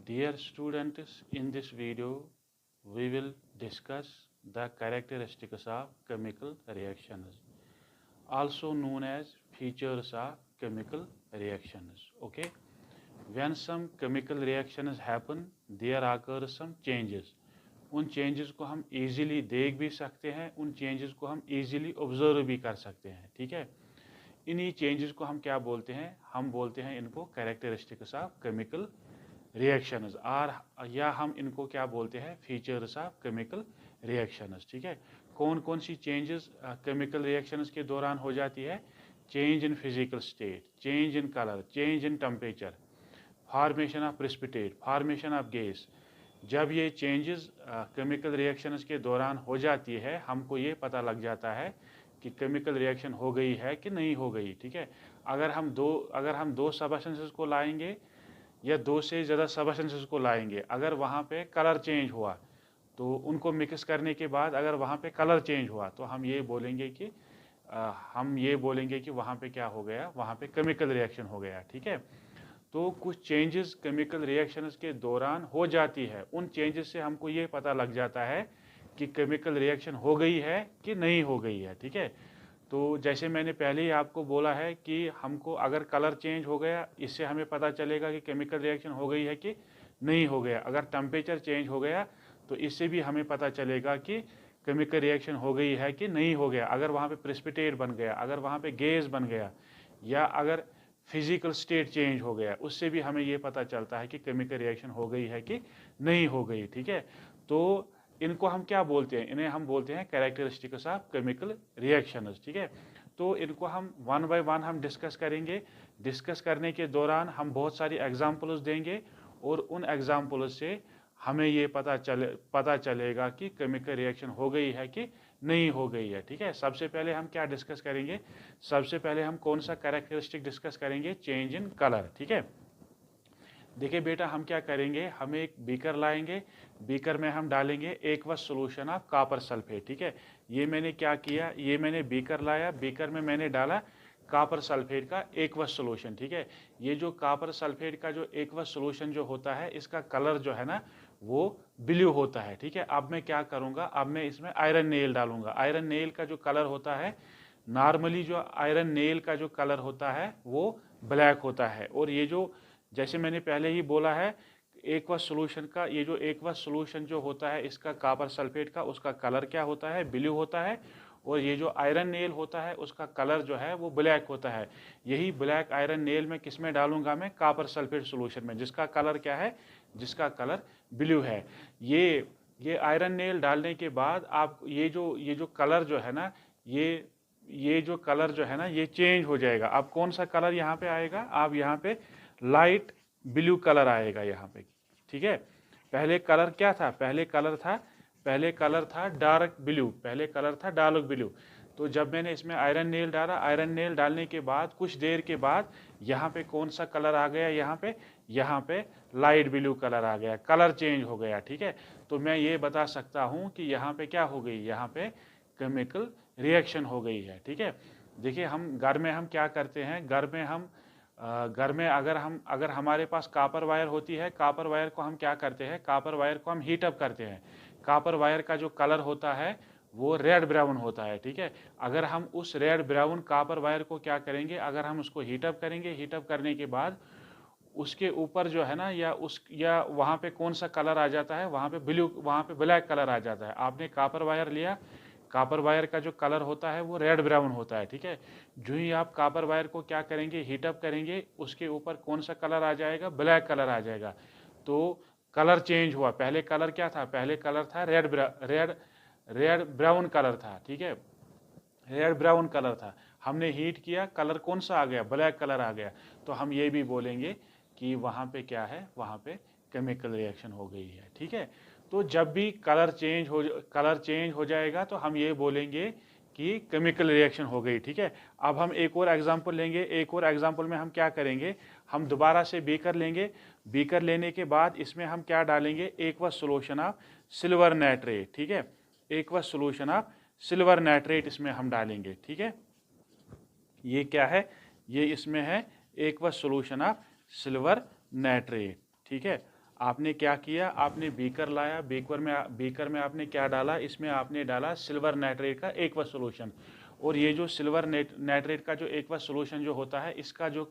Dear students, in this video we will discuss the characteristics of chemical reactions, also known as features of chemical reactions. Okay, when some chemical reactions happen, there occurs some changes. उन changes को हम easily देख भी सकते हैं, उन changes को हम इजीली ऑब्जर्व भी कर सकते हैं। ठीक है, इन्हीं चेंजेस को हम क्या बोलते हैं? हम बोलते हैं इनको कैरेक्टरिस्टिक्स ऑफ केमिकल रिएक्शंस, और या हम इनको क्या बोलते हैं? Features of chemical reactions. ठीक है, कौन कौन सी चेंजेस केमिकल रिएक्शंस के दौरान हो जाती है? Change in physical state, change in colour, change in temperature, formation of precipitate, formation of gas. जब ये चेंजेस केमिकल रिएक्शंस के दौरान हो जाती है, हमको ये पता लग जाता है कि केमिकल रिएक्शन हो गई है कि नहीं हो गई। ठीक है, अगर हम दो सबस्टेंसेस को लाएंगे या दो से ज़्यादा सबस्टेंसेस को लाएंगे, अगर वहाँ पे कलर चेंज हुआ तो उनको मिक्स करने के बाद अगर वहाँ पे कलर चेंज हुआ तो हम ये बोलेंगे कि वहाँ पे क्या हो गया? वहाँ पे केमिकल रिएक्शन हो गया। ठीक है, तो कुछ चेंजेस केमिकल रिएक्शंस के दौरान हो जाती है, उन चेंजेस से हमको ये पता लग जाता है कि केमिकल रिएक्शन हो गई है कि नहीं हो गई है। ठीक है, तो जैसे मैंने पहले ही आपको बोला है कि हमको अगर कलर चेंज हो गया, इससे हमें पता चलेगा कि केमिकल रिएक्शन हो गई है कि नहीं हो गया। अगर टेम्परेचर चेंज हो गया तो इससे भी हमें पता चलेगा कि केमिकल रिएक्शन हो गई है कि नहीं हो गया। अगर वहाँ पे प्रेसिपिटेट बन गया, अगर वहाँ पे गैस बन गया, या अगर फिजिकल स्टेट चेंज हो गया, उससे भी हमें ये पता चलता है कि केमिकल रिएक्शन हो गई है कि नहीं हो गई। ठीक है, तो इनको हम क्या बोलते हैं? इन्हें हम बोलते हैं कैरेक्टरिस्टिक्स ऑफ केमिकल रिएक्शंस। ठीक है, तो इनको हम वन बाय वन हम डिस्कस करेंगे। डिस्कस करने के दौरान हम बहुत सारी एग्जांपल्स देंगे और उन एग्जांपल्स से हमें ये पता चलेगा कि केमिकल रिएक्शन हो गई है कि नहीं हो गई है। ठीक है, सबसे पहले हम क्या डिस्कस करेंगे? सबसे पहले हम कौन सा कैरेक्टरिस्टिक डिस्कस करेंगे? Change in colour. ठीक है, देखिए बेटा, हम क्या करेंगे? हम एक बीकर लाएंगे, बीकर में हम डालेंगे aqueous solution of copper sulphate. ठीक है, ये मैंने क्या किया? ये मैंने बीकर लाया, बीकर में मैंने डाला कॉपर सल्फेट का एक्वस सोल्यूशन। ठीक है, ये जो कॉपर सल्फेट का जो एक्वस सोल्यूशन जो होता है, इसका कलर जो है ना वो ब्लू होता है। ठीक है, अब मैं क्या करूँगा? अब मैं इसमें आयरन नेल डालूंगा। आयरन नेल का जो कलर होता है, नॉर्मली जो आयरन नेल का जो कलर होता है वो ब्लैक होता है, और ये जो जैसे मैंने पहले ही बोला है, एक्वस सोल्यूशन का ये जो एक्वस सोल्यूशन जो होता है इसका कॉपर सल्फेट का, उसका कलर क्या होता है? ब्लू होता है, और ये जो आयरन नेल होता है उसका कलर जो है वो ब्लैक होता है। यही ब्लैक आयरन नेल में किस में डालूंगा? मैं कॉपर सल्फेट सोल्यूशन में, जिसका कलर क्या है? जिसका कलर ब्लू है। ये आयरन नेल डालने के बाद आप ये जो कलर जो है ना, ये जो कलर जो है ना ये चेंज हो जाएगा। अब कौन सा कलर यहाँ पे आएगा? आप यहाँ पे लाइट ब्लू कलर आएगा यहाँ पे। ठीक है, पहले कलर क्या था? पहले कलर था डार्क ब्लू, पहले कलर था डार्क ब्लू। तो जब मैंने इसमें आयरन नेल डाला, आयरन नेल डालने के बाद कुछ देर के बाद यहाँ पे कौन सा कलर आ गया? यहाँ पे लाइट ब्लू कलर आ गया, कलर चेंज हो गया। ठीक है, तो मैं ये बता सकता हूँ कि यहाँ पे क्या हो गई? यहाँ पे केमिकल रिएक्शन हो गई है। ठीक है, देखिए हम घर में हम क्या करते हैं? घर में अगर हमारे पास कॉपर वायर होती है, कॉपर वायर को हम क्या करते हैं? कॉपर वायर को हम हीट अप करते हैं। कॉपर वायर का जो कलर होता है वो रेड ब्राउन होता है। ठीक है, अगर हम उस रेड ब्राउन कॉपर वायर को क्या करेंगे? अगर हम उसको हीट अप करेंगे, हीट अप करने के बाद उसके ऊपर जो है ना, या वहाँ पे कौन सा कलर आ जाता है? वहाँ पे ब्लैक कलर आ जाता है। आपने कॉपर वायर लिया, कॉपर वायर का जो कलर होता है वो रेड ब्राउन होता है। ठीक है, जो ही आप कॉपर वायर को क्या करेंगे? हीटअप करेंगे, उसके ऊपर कौन सा कलर आ जाएगा? ब्लैक कलर आ जाएगा। तो कलर चेंज हुआ। पहले कलर क्या था? पहले कलर था रेड ब्राउन कलर था। ठीक है, रेड ब्राउन कलर था। हमने हीट किया, कलर कौन सा आ गया? ब्लैक कलर आ गया। तो हम ये भी बोलेंगे कि वहाँ पे क्या है? वहाँ पे केमिकल रिएक्शन हो गई है। ठीक है, तो जब भी कलर चेंज हो जाएगा तो हम ये बोलेंगे कि केमिकल रिएक्शन हो गई। ठीक है, अब हम एक और एग्जांपल लेंगे। एक और एग्जांपल में हम क्या करेंगे? हम दोबारा से बीकर लेंगे। बीकर लेने के बाद इसमें हम क्या डालेंगे? Aqueous solution of silver nitrate. ठीक है, aqueous solution of silver nitrate इसमें हम डालेंगे। ठीक है, ये क्या है? ये इसमें है aqueous solution of silver nitrate. ठीक है, आपने क्या किया, आपने बीकर लाया, बीकर में आपने क्या डाला, इसमें आपने डाला सिल्वर नाइट्रेट का एक्वस सॉल्यूशन। और ये जो सिल्वर नाइट्रेट का जो एक्वस सॉल्यूशन जो होता है, इसका जो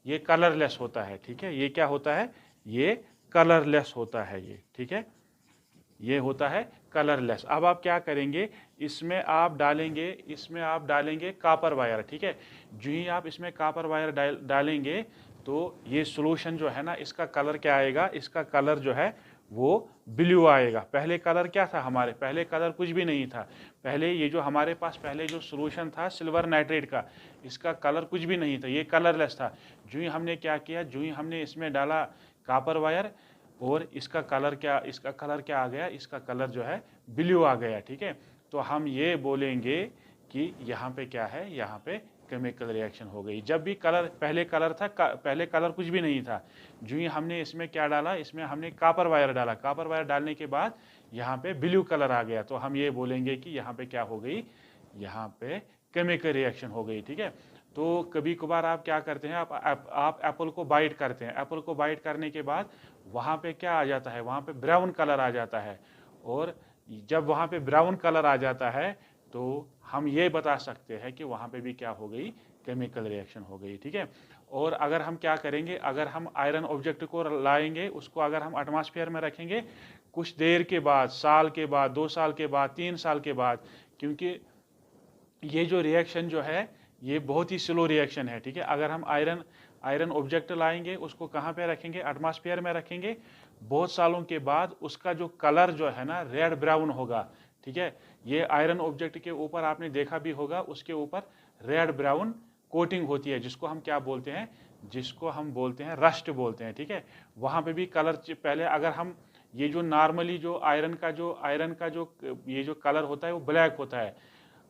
ये कलरलेस होता है, ठीक है। ये क्या होता है, ये कलरलेस होता है ये, ठीक है, ये होता है कलरलेस। अब आप क्या करेंगे, इसमें आप डालेंगे कॉपर वायर, ठीक है। जो ही आप इसमें कॉपर वायर डालेंगे तो ये सॉल्यूशन जो है ना, इसका कलर क्या आएगा, इसका कलर जो है वो ब्लू आएगा। पहले कलर क्या था हमारे, पहले कलर कुछ भी नहीं था। पहले ये जो हमारे पास पहले जो सॉल्यूशन था सिल्वर नाइट्रेट का, इसका कलर कुछ भी नहीं था, ये कलरलेस था। जो ही हमने क्या किया, जो ही हमने इसमें डाला कॉपर वायर, और इसका कलर क्या आ गया, इसका कलर जो है ब्लू आ गया, ठीक है। तो हम ये बोलेंगे कि यहाँ पे क्या है, यहाँ पे केमिकल रिएक्शन हो गई। जब भी कलर पहले कलर कुछ भी नहीं था, जो ही हमने इसमें क्या डाला, इसमें हमने कॉपर वायर डाला, कॉपर वायर डालने के बाद यहाँ पे ब्लू कलर आ गया, तो हम ये बोलेंगे कि यहाँ पे क्या हो गई, यहाँ पे केमिकल रिएक्शन हो गई, ठीक है। तो कभी कभार आप क्या करते हैं, आप एप्पल को बाइट करते हैं, एप्पल को बाइट करने के बाद वहाँ पे क्या आ जाता है, वहाँ पे ब्राउन कलर आ जाता है। और जब वहाँ पे ब्राउन कलर आ जाता है तो हम ये बता सकते हैं कि वहाँ पे भी क्या हो गई, केमिकल रिएक्शन हो गई, ठीक है। और अगर हम क्या करेंगे, अगर हम आयरन ऑब्जेक्ट को लाएंगे, उसको अगर हम एटमॉस्फेयर में रखेंगे, कुछ देर के बाद, साल के बाद, 2 साल के बाद, 3 साल के बाद, क्योंकि ये जो रिएक्शन जो है ये बहुत ही स्लो रिएक्शन है, ठीक है। अगर हम आयरन ऑब्जेक्ट लाएंगे, उसको कहाँ पे रखेंगे, एटमॉस्फेयर में रखेंगे, बहुत सालों के बाद उसका जो कलर जो है ना रेड ब्राउन होगा, ठीक है। ये आयरन ऑब्जेक्ट के ऊपर आपने देखा भी होगा, उसके ऊपर रेड ब्राउन कोटिंग होती है, जिसको हम क्या बोलते हैं, जिसको हम बोलते हैं रस्ट बोलते हैं, ठीक है। वहाँ पे भी कलर पहले अगर हम ये जो नॉर्मली जो आयरन का जो ये जो कलर होता है वो ब्लैक होता है,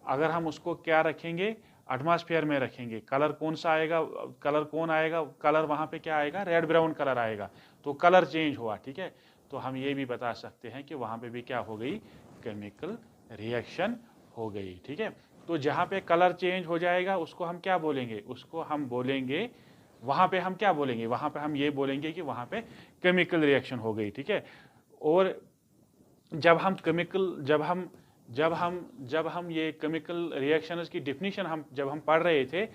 अगर हम उसको क्या रखेंगे, एटमॉस्फेयर में रखेंगे, कलर कौन सा आएगा, कलर वहाँ पे क्या आएगा, रेड ब्राउन कलर आएगा, तो कलर चेंज हुआ, ठीक है। तो हम ये भी बता सकते हैं कि वहाँ पे भी क्या हो गई, केमिकल रिएक्शन हो गई, ठीक है। तो जहाँ पे कलर चेंज हो जाएगा उसको हम क्या बोलेंगे, उसको हम बोलेंगे, वहाँ पे हम क्या बोलेंगे, वहाँ पे हम ये बोलेंगे कि वहाँ पे केमिकल रिएक्शन हो गई, ठीक है। और जब हम ये केमिकल रिएक्शंस की डेफिनेशन जब हम पढ़ रहे थे,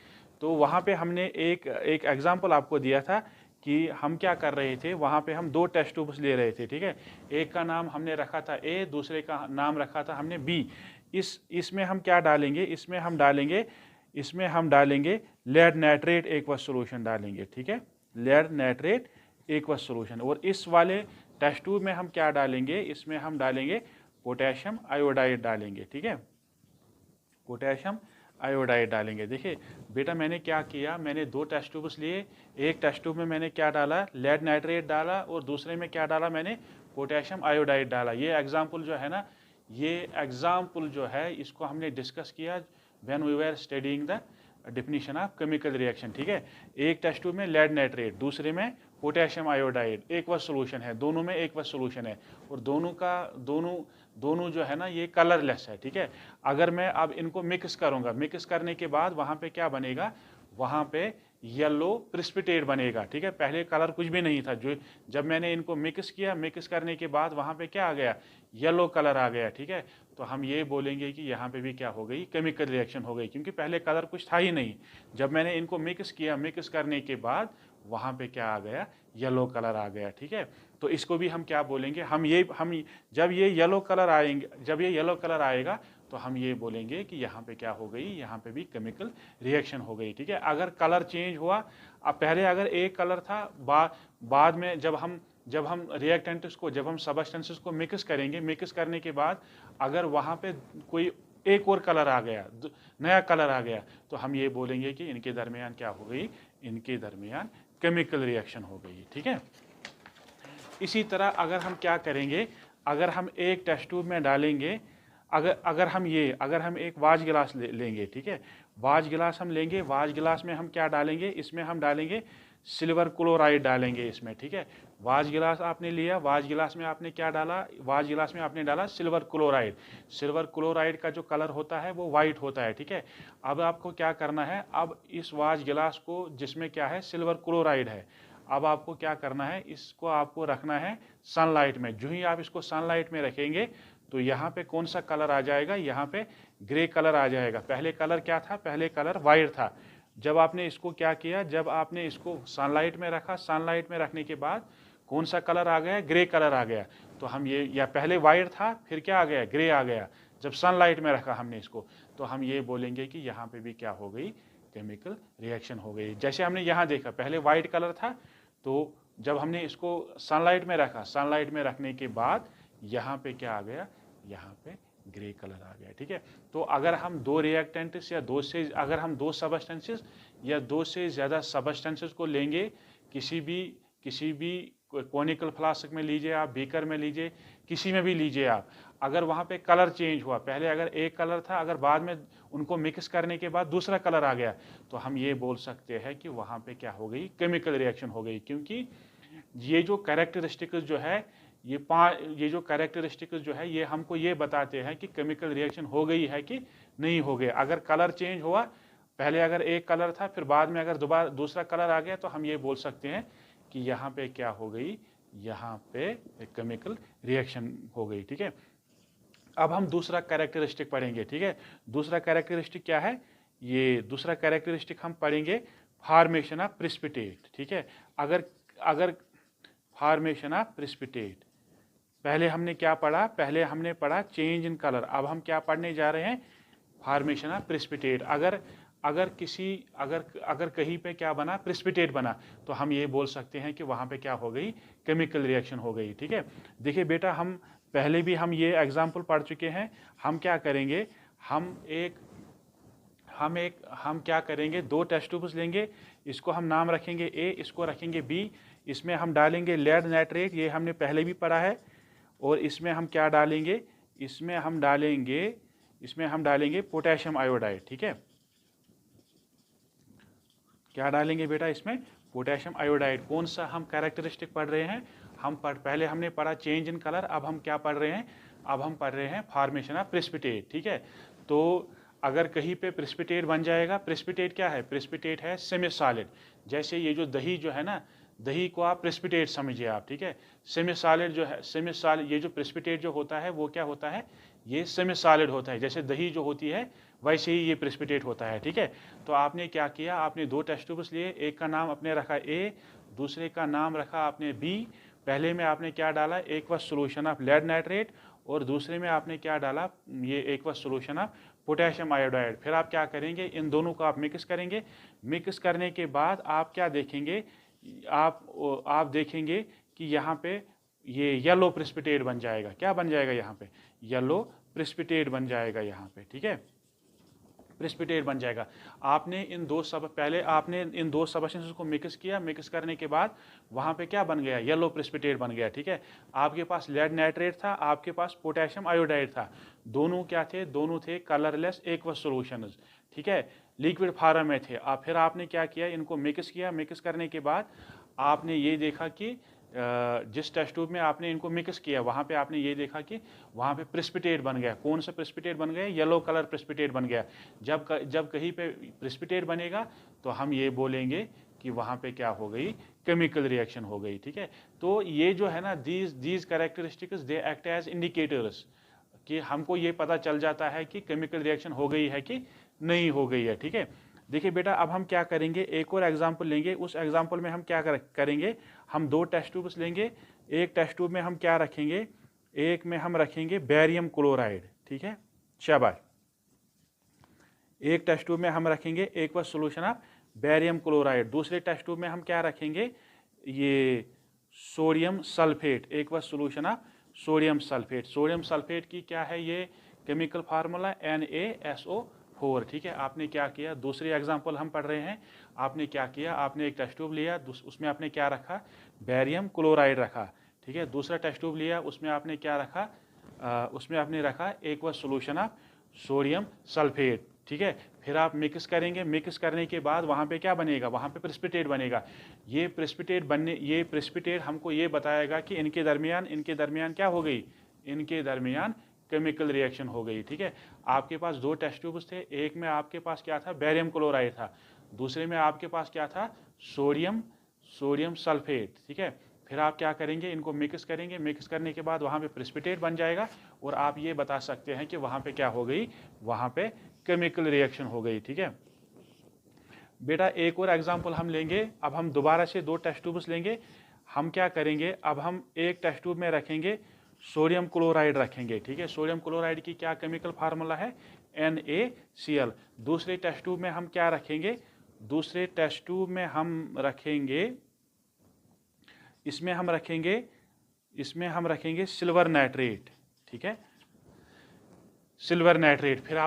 तो वहाँ पे हमने एक एग्जांपल आपको दिया था कि हम क्या कर रहे थे, वहाँ पे हम 2 टेस्ट ट्यूब्स ले रहे थे, ठीक है। एक का नाम हमने रखा था ए, दूसरे का नाम रखा था हमने बी। इसमें हम क्या डालेंगे, इसमें हम डालेंगे लेड नाइट्रेट एक्वस सॉल्यूशन डालेंगे, ठीक है, लेड नाइट्रेट एक्वस सॉल्यूशन। और इस वाले टेस्ट ट्यूब में हम क्या डालेंगे, इसमें हम डालेंगे पोटेशियम आयोडाइड डालेंगे, ठीक है, पोटेशियम आयोडाइड डालेंगे। देखिए बेटा, मैंने क्या किया, मैंने 2 टेस्ट ट्यूब्स लिए, एक टेस्ट ट्यूब में मैंने क्या डाला, लेड नाइट्रेट डाला, और दूसरे में क्या डाला मैंने, पोटेशियम आयोडाइड डाला। ये एग्जाम्पल जो है ना, ये एग्जाम्पल जो है इसको हमने डिस्कस किया when we were studying the definition of chemical reaction, ठीक है। एक टेस्ट ट्यूब में लेड नाइट्रेट, दूसरे में पोटेशियम आयोडाइड, एक्वस सॉल्यूशन है, दोनों में एक्वस सॉल्यूशन है, और दोनों जो है ना ये कलरलेस है, ठीक है। अगर मैं अब इनको मिक्स करूंगा, मिक्स करने के बाद वहाँ पे क्या बनेगा, वहाँ पे येलो प्रिसिपिटेट बनेगा, ठीक है। पहले कलर कुछ भी नहीं था, जब मैंने इनको मिक्स किया, मिक्स करने के बाद वहाँ पे क्या आ गया, येलो कलर आ गया, ठीक है। तो हम ये बोलेंगे कि यहाँ पे भी क्या हो गई, केमिकल रिएक्शन हो गई, क्योंकि पहले कलर कुछ था ही नहीं। जब मैंने इनको मिक्स किया, मिक्स करने के बाद वहाँ पे क्या आ गया, येलो कलर आ गया, ठीक है। तो इसको भी हम क्या बोलेंगे, जब ये येलो कलर आएगा तो हम ये बोलेंगे कि यहाँ पे क्या हो गई, यहाँ पे भी केमिकल रिएक्शन हो गई, ठीक है। अगर कलर चेंज हुआ, अब पहले अगर एक कलर था, बाद में जब हम रिएक्टेंट्स को, जब हम सबस्टेंसेस को मिक्स करेंगे, मिक्स करने के बाद अगर वहाँ पे कोई एक और कलर आ गया, नया कलर आ गया, तो हम ये बोलेंगे कि इनके दरमियान क्या हो गई, इनके दरमियान केमिकल रिएक्शन हो गई, ठीक है। इसी तरह अगर हम क्या करेंगे, अगर हम एक टेस्ट ट्यूब में डालेंगे, अगर हम एक वाच गिलास लेंगे, ठीक है, वाच गिलास हम लेंगे, वाच गिलास में हम क्या डालेंगे, इसमें हम डालेंगे सिल्वर क्लोराइड डालेंगे इसमें, ठीक है। वाच गिलास आपने लिया, वाच गिलास में आपने क्या डाला, वाच गिलास में आपने डाला सिल्वर क्लोराइड। सिल्वर क्लोराइड का जो कलर होता है वो वाइट होता है, ठीक है। अब आपको क्या करना है, अब इस वाच गिलास को, जिसमें क्या है, सिल्वर क्लोराइड है, अब आपको क्या करना है, इसको आपको रखना है सनलाइट में। जो ही आप इसको सनलाइट में रखेंगे तो यहाँ पे कौन सा कलर आ जाएगा, यहाँ पे ग्रे कलर आ जाएगा। पहले कलर क्या था, पहले कलर वाइट था। जब आपने इसको क्या किया, जब आपने इसको सनलाइट में रखा, सनलाइट में रखने के बाद कौन सा कलर आ गया, ग्रे कलर आ गया। तो हम ये, या पहले वाइट था फिर क्या आ गया, ग्रे आ गया। जब सनलाइट में रखा हमने इसको, तो हम ये बोलेंगे कि यहाँ पे भी क्या हो गई, केमिकल रिएक्शन हो गई। जैसे हमने यहाँ देखा पहले वाइट कलर था, तो जब हमने इसको सनलाइट में रखा, सनलाइट में रखने के बाद यहाँ पे क्या आ गया, यहाँ पे ग्रे कलर आ गया। ठीक है, तो अगर हम दो रिएक्टेंट्स या अगर हम दो सबस्टेंसेस या दो से ज़्यादा सबस्टेंसेस को लेंगे, किसी भी कॉनिकल फ्लास्क में लीजिए आप, बीकर में लीजिए, किसी में भी लीजिए आप, अगर वहाँ पे कलर चेंज हुआ, पहले अगर एक कलर था, अगर बाद में उनको मिक्स करने के बाद दूसरा कलर आ गया, तो हम ये बोल सकते हैं कि वहाँ पे क्या हो गई, केमिकल रिएक्शन हो गई। क्योंकि ये जो कैरेक्टरिस्टिक्स जो है, ये जो कैरेक्टरिस्टिक्स जो है, ये हमको ये बताते हैं कि केमिकल रिएक्शन हो गई है कि नहीं हो गई। अगर कलर चेंज हुआ, पहले अगर एक कलर था फिर बाद में अगर दोबारा दूसरा कलर आ गया, तो हम ये बोल सकते हैं कि यहाँ पे क्या हो गई, यहाँ पे केमिकल रिएक्शन हो गई। ठीक है, अब हम दूसरा कैरेक्टरिस्टिक पढ़ेंगे। ठीक है, दूसरा कैरेक्टरिस्टिक क्या है, ये दूसरा कैरेक्टरिस्टिक हम पढ़ेंगे फॉर्मेशन ऑफ प्रिसिपिटेट। ठीक है, अगर फॉर्मेशन ऑफ प्रिसिपिटेट, पहले हमने क्या पढ़ा, पहले हमने पढ़ा चेंज इन कलर, अब हम क्या पढ़ने जा रहे हैं, फॉर्मेशन ऑफ प्रिसिपिटेट। अगर कहीं पे क्या बना, प्रिसिपिटेट बना, तो हम ये बोल सकते हैं कि वहाँ पे क्या हो गई, केमिकल रिएक्शन हो गई। ठीक है, देखिए बेटा, हम पहले भी हम ये एग्जाम्पल पढ़ चुके हैं। हम क्या करेंगे, हम क्या करेंगे, दो टेस्ट ट्यूब्स लेंगे, इसको हम नाम रखेंगे ए, इसको रखेंगे बी। इसमें हम डालेंगे लेड नाइट्रेट, ये हमने पहले भी पढ़ा है। और इसमें हम क्या डालेंगे, इसमें हम डालेंगे पोटेशियम आयोडाइड। ठीक है, क्या डालेंगे बेटा, इसमें पोटेशियम आयोडाइड। कौन सा हम कैरेक्टरिस्टिक पढ़ रहे हैं, पहले हमने पढ़ा चेंज इन कलर, अब हम क्या पढ़ रहे हैं, अब हम पढ़ रहे हैं फॉर्मेशन ऑफ प्रिसिपिटेट। ठीक है, तो अगर कहीं पे प्रिसिपिटेट बन जाएगा, प्रिसिपिटेट क्या है, प्रिसिपिटेट है सेमी सॉलिड। जैसे ये जो दही जो है ना, दही को आप प्रिसिपिटेट समझिए आप। ठीक है, सेमी सॉलिड जो है, सेमी सॉलिड, ये जो प्रिसिपिटेट जो होता है वो क्या होता है, ये सेमी सॉलिड होता है। जैसे दही जो होती है वैसे ही ये प्रिसिपिटेट होता है। ठीक है, तो आपने क्या किया, आपने दो टेस्ट ट्यूब्स लिए, एक का नाम आपने रखा ए, दूसरे का नाम रखा आपने बी। पहले में आपने क्या डाला, aqueous solution of lead nitrate, और दूसरे में आपने क्या डाला, ये aqueous solution of potassium iodide. फिर आप क्या करेंगे, इन दोनों को आप मिक्स करेंगे। मिक्स करने के बाद आप क्या देखेंगे, आप देखेंगे कि यहाँ पे ये येलो प्रिसिपिटेट बन जाएगा। क्या बन जाएगा, यहाँ पे येलो प्रिसिपिटेट बन जाएगा यहाँ पे। ठीक है, प्रिसिपिटेट बन जाएगा। पहले आपने इन दो सबस्टेंसेस को मिक्स किया, मिक्स करने के बाद वहाँ पे क्या बन गया, येलो प्रिसिपिटेट बन गया। ठीक है, आपके पास लेड नाइट्रेट था, आपके पास पोटेशियम आयोडाइड था, दोनों क्या थे, दोनों थे कलरलेस एक्वस सॉल्यूशंस। ठीक है, लिक्विड फॉर्म में थे। फिर आपने क्या किया, इनको मिक्स किया। मिक्स करने के बाद आपने ये देखा कि जिस टेस्ट ट्यूब में आपने इनको मिक्स किया, वहाँ पे आपने ये देखा कि वहाँ पे प्रिसिपिटेट बन गया। कौन सा प्रिसिपिटेट बन गया, येलो कलर प्रिसिपिटेट बन गया। जब कहीं पे प्रिसिपिटेट बनेगा, तो हम ये बोलेंगे कि वहाँ पे क्या हो गई, केमिकल रिएक्शन हो गई। ठीक है, तो ये जो है ना, these characteristics they act as indicators, कि हमको ये पता चल जाता है कि केमिकल रिएक्शन हो गई है कि नहीं हो गई है। ठीक है, देखिए बेटा, अब हम क्या करेंगे, एक और एग्जाम्पल लेंगे। उस एग्जाम्पल में हम क्या करेंगे, हम दो टेस्ट ट्यूब्स लेंगे। एक टेस्ट ट्यूब में हम क्या रखेंगे, एक में हम रखेंगे बेरियम क्लोराइड। ठीक है, शाबाश। एक टेस्ट ट्यूब में हम रखेंगे aqueous solution of barium chloride. दूसरे टेस्ट ट्यूब में हम क्या रखेंगे, ये sodium sulphate, aqueous solution of sodium sulphate. Sodium sulphate की क्या है, ये केमिकल फार्मूला NaSO4। ठीक है, आपने क्या किया, दूसरी एग्जांपल हम पढ़ रहे हैं। आपने क्या किया, आपने एक टेस्ट ट्यूब लिया, उसमें आपने क्या रखा, बेरियम क्लोराइड रखा। ठीक है, दूसरा टेस्ट ट्यूब लिया, उसमें आपने क्या रखा, उसमें आपने रखा aqueous solution of sodium sulphate. ठीक है, फिर आप मिक्स करेंगे। मिक्स करने के बाद वहाँ पे क्या बनेगा, वहाँ पे प्रेसिपिटेट बनेगा। ये प्रेसिपिटेट हमको ये बताएगा कि इनके दरमियान क्या हो गई, इनके दरमियान केमिकल रिएक्शन हो गई। ठीक है, आपके पास दो टेस्ट ट्यूब्स थे, एक में आपके पास क्या था, बेरियम क्लोराइड था, दूसरे में आपके पास क्या था, सोडियम सल्फेट, ठीक है। फिर आप क्या करेंगे, इनको मिक्स करेंगे, मिक्स करने के बाद वहाँ पे प्रेसिपिटेट बन जाएगा और आप ये बता सकते हैं कि वहाँ पे क्या हो गई, वहाँ पे केमिकल रिएक्शन हो गई, ठीक है। बेटा एक और एग्जांपल हम लेंगे, अब हम दोबारा से 2 टेस्ट ट्यूब्स लेंगे। हम क्या करेंगे, अब हम एक टेस्ट ट्यूब में रखेंगे सोडियम क्लोराइड रखेंगे, ठीक है। सोडियम क्लोराइड की क्या केमिकल फार्मूला है, NaCl। दूसरे टेस्ट ट्यूब में हम क्या रखेंगे, दूसरे टेस्ट ट्यूब में हम रखेंगे, इसमें हम रखेंगे सिल्वर नाइट्रेट, ठीक है, सिल्वर नाइट्रेट। फिर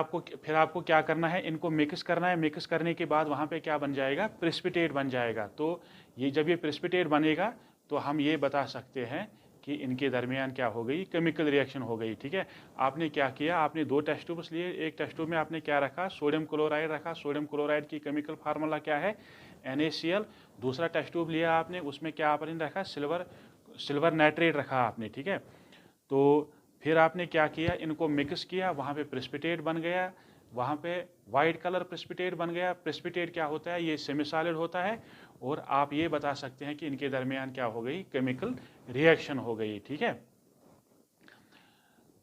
आपको क्या करना है, इनको मिक्स करना है। मिक्स करने के बाद वहाँ पे क्या बन जाएगा, प्रेसिपिटेट बन जाएगा। तो ये जब ये प्रेसिपिटेट बनेगा तो हम ये बता सकते हैं कि इनके दरमियान क्या हो गई, केमिकल रिएक्शन हो गई, ठीक है। आपने क्या किया, आपने 2 टेस्ट ट्यूब्स लिए। एक टेस्ट ट्यूब में आपने क्या रखा, सोडियम क्लोराइड रखा। सोडियम क्लोराइड की केमिकल फार्मूला क्या है, NaCl। दूसरा टेस्ट ट्यूब लिया आपने, उसमें क्या आपने रखा, सिल्वर नाइट्रेट रखा आपने, ठीक है। तो फिर आपने क्या किया, इनको मिक्स किया, वहाँ पे प्रेसिपिटेट बन गया, वहाँ पे वाइट कलर प्रेसिपिटेट बन गया। प्रेसिपिटेट क्या होता है, ये सेमी सॉलिड होता है और आप ये बता सकते हैं कि इनके दरमियान क्या हो गई, केमिकल रिएक्शन हो गई, ठीक है।